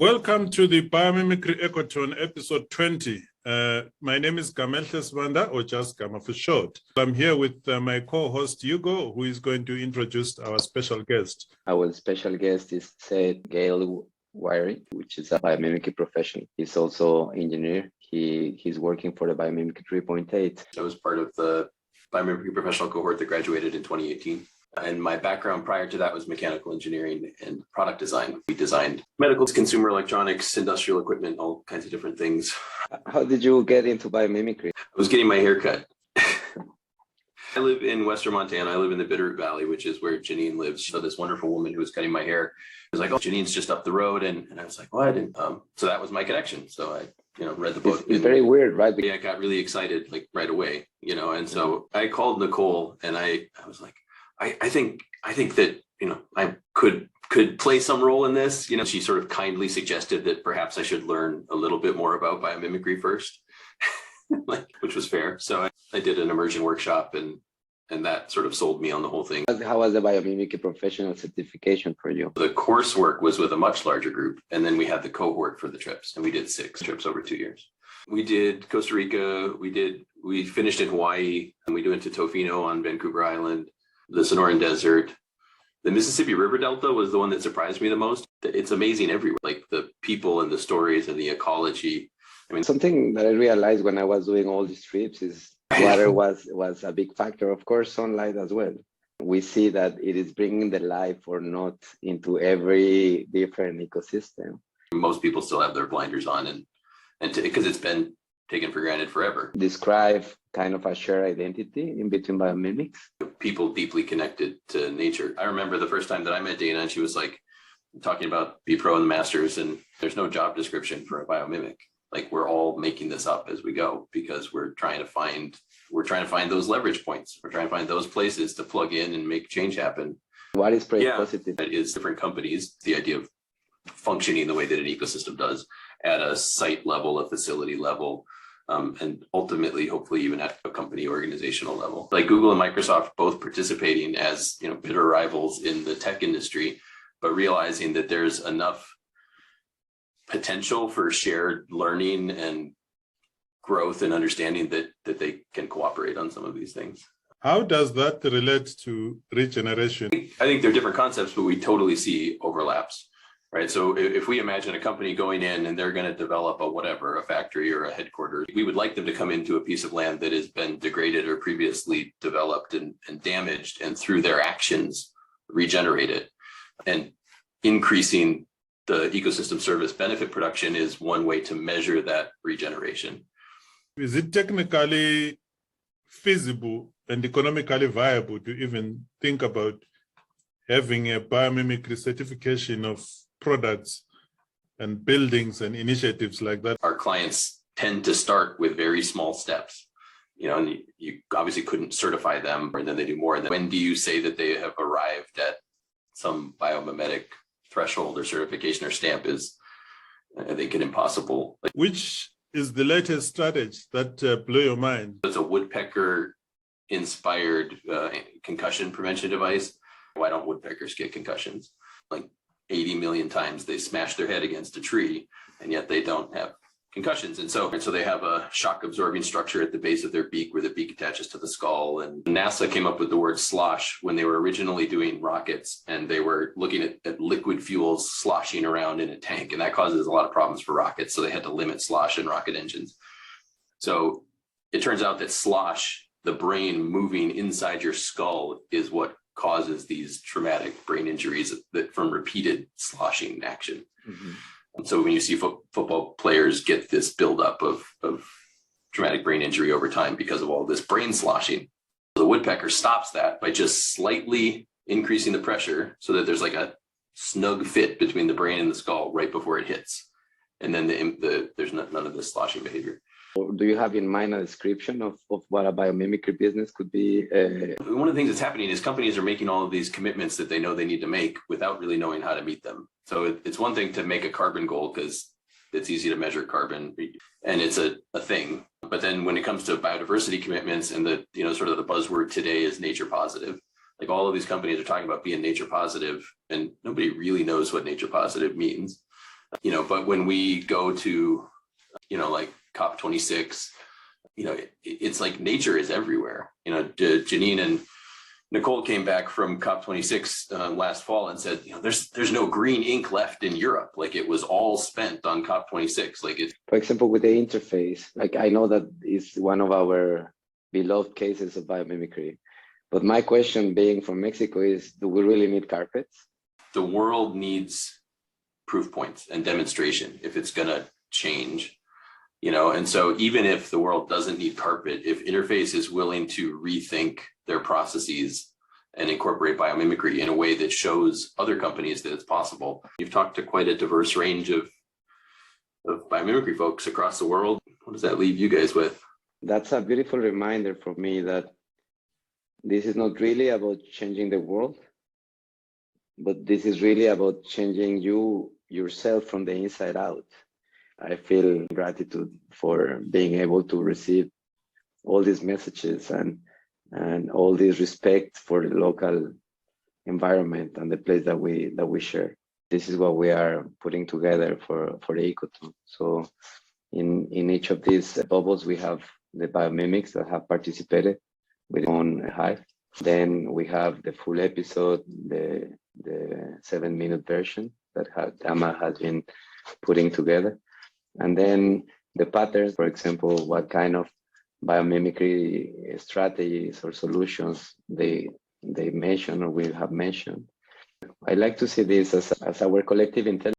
Welcome to the Biomimicry Ecotone episode 20. My name is Gamelihle Sibanda, or just Gama for short. I'm here with my co-host Hugo, who is going to introduce our special guest. Our special guest is Seth, GaleWyrick, which is a biomimicry professional. He's also an engineer. He's working for the Biomimicry 3.8. I was part of the biomimicry professional cohort that graduated in 2018. And my background prior to that was mechanical engineering and product design. We designed medical, consumer electronics, industrial equipment, all kinds of different things. How did you get into biomimicry? I was getting my hair cut. I live in Western Montana. I live in the Bitterroot Valley, which is where Janine lives. So this wonderful woman who was cutting my hair was like, "Oh, Janine's just up the road." And I was like, "What?" And so that was my connection. So I read the book. It's very weird, right? Yeah, I got really excited like right away, and so I called Nicole and I was like, I think that, I could play some role in this. She sort of kindly suggested that perhaps I should learn a little bit more about biomimicry first, which was fair. So I did an immersion workshop and that sort of sold me on the whole thing. How was the biomimicry professional certification for you? The coursework was with a much larger group. And then we had the cohort for the trips, and we did 6 trips over 2 years. We did Costa Rica. We finished in Hawaii, and we went to Tofino on Vancouver Island, the Sonoran Desert. The Mississippi River Delta was the one that surprised me the most. It's amazing everywhere, like the people and the stories and the ecology. Something that I realized when I was doing all these trips is water was a big factor. Of course, sunlight as well. We see that it is bringing the life or not into every different ecosystem. Most people still have their blinders on, and because it's been taken for granted forever. Describe kind of a shared identity in between biomimics. People deeply connected to nature. I remember the first time that I met Dana, and she was like talking about B-Pro and the Masters, and there's no job description for a biomimic. Like, we're all making this up as we go because we're trying to find those leverage points. We're trying to find those places to plug in and make change happen. What is positive? That is different companies, the idea of functioning the way that an ecosystem does at a site level, a facility level, and ultimately, hopefully, even at a company organizational level. Like Google and Microsoft both participating as bitter rivals in the tech industry, but realizing that there's enough potential for shared learning and growth and understanding that they can cooperate on some of these things. How does that relate to regeneration? I think they're different concepts, but we totally see overlaps. Right. So if we imagine a company going in and they're going to develop a factory or a headquarters, we would like them to come into a piece of land that has been degraded or previously developed and damaged, and through their actions, regenerate it. And increasing the ecosystem service benefit production is one way to measure that regeneration. Is it technically feasible and economically viable to even think about having a biomimicry certification of products and buildings and initiatives like that? Our clients tend to start with very small steps, and you obviously couldn't certify them, and then they do more. And then when do you say that they have arrived at some biomimetic threshold or certification or stamp is, I think, an impossible. Which is the latest strategy that blew your mind? It's a woodpecker inspired concussion prevention device. Why don't woodpeckers get concussions? Like 80 million times they smash their head against a tree, and yet they don't have concussions. And so they have a shock absorbing structure at the base of their beak where the beak attaches to the skull. And NASA came up with the word slosh when they were originally doing rockets, and they were looking at liquid fuels sloshing around in a tank. And that causes a lot of problems for rockets. So they had to limit slosh in rocket engines. So it turns out that slosh, the brain moving inside your skull, is what causes these traumatic brain injuries that from repeated sloshing action. Mm-hmm. And so when you see football players get this buildup of traumatic brain injury over time because of all this brain sloshing, the woodpecker stops that by just slightly increasing the pressure so that there's like a snug fit between the brain and the skull right before it hits. And then there's none of this sloshing behavior. Do you have in mind a description of what a biomimicry business could be? One of the things that's happening is companies are making all of these commitments that they know they need to make without really knowing how to meet them. So it's one thing to make a carbon goal because it's easy to measure carbon and it's a thing. But then when it comes to biodiversity commitments and the sort of the buzzword today is nature positive. Like all of these companies are talking about being nature positive, and nobody really knows what nature positive means. But when we go to, like COP26, it's like nature is everywhere. Janine and Nicole came back from COP26 last fall and said, there's no green ink left in Europe. Like it was all spent on COP26. Like it. For example, with the interface, like I know that is one of our beloved cases of biomimicry. But my question being from Mexico is, do we really need carpets? The world needs proof points and demonstration if it's going to change. And so even if the world doesn't need carpet, if Interface is willing to rethink their processes and incorporate biomimicry in a way that shows other companies that it's possible. You've talked to quite a diverse range of biomimicry folks across the world. What does that leave you guys with? That's a beautiful reminder for me that this is not really about changing the world, but this is really about changing yourself from the inside out. I feel gratitude for being able to receive all these messages and all this respect for the local environment and the place that we share. This is what we are putting together for the Ecotone. So in each of these bubbles, we have the biomimics that have participated with their own hive. Then we have the full episode, the 7-minute version that Gama has been putting together. And then the patterns, for example, what kind of biomimicry strategies or solutions they mention or we have mentioned. I like to see this as our collective intelligence.